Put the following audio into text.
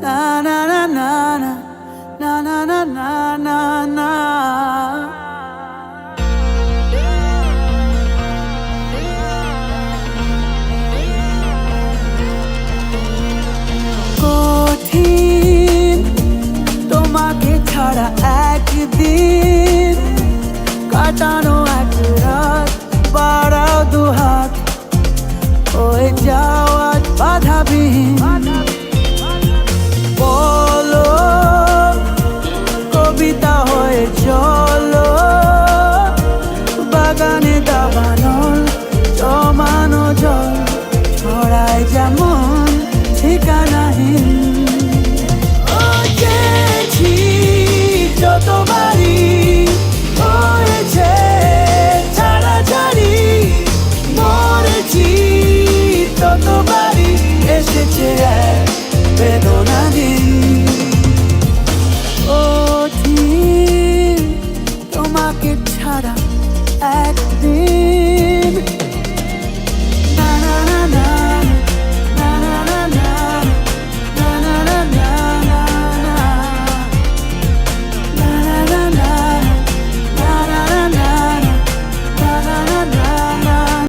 না না না না না না না না না না। কঠিন তোমাকে ছাড়া একদিন কাটানো, এক রাত বাড়াও দুহাত হয়ে যাওয়া বাধাবিহীন। বলো কবিতা হয়ে চলো, বাগানে দাবানো জমানো জল ছড়ায় যেমন ঠিকানাহীন। গেছি যতবারই হয়েছে ছাড়াছাড়ি, মরেছি ততবারই এসেছে এক বেদনা দিন। কঠিন তোমাকে ছাড়া একদিন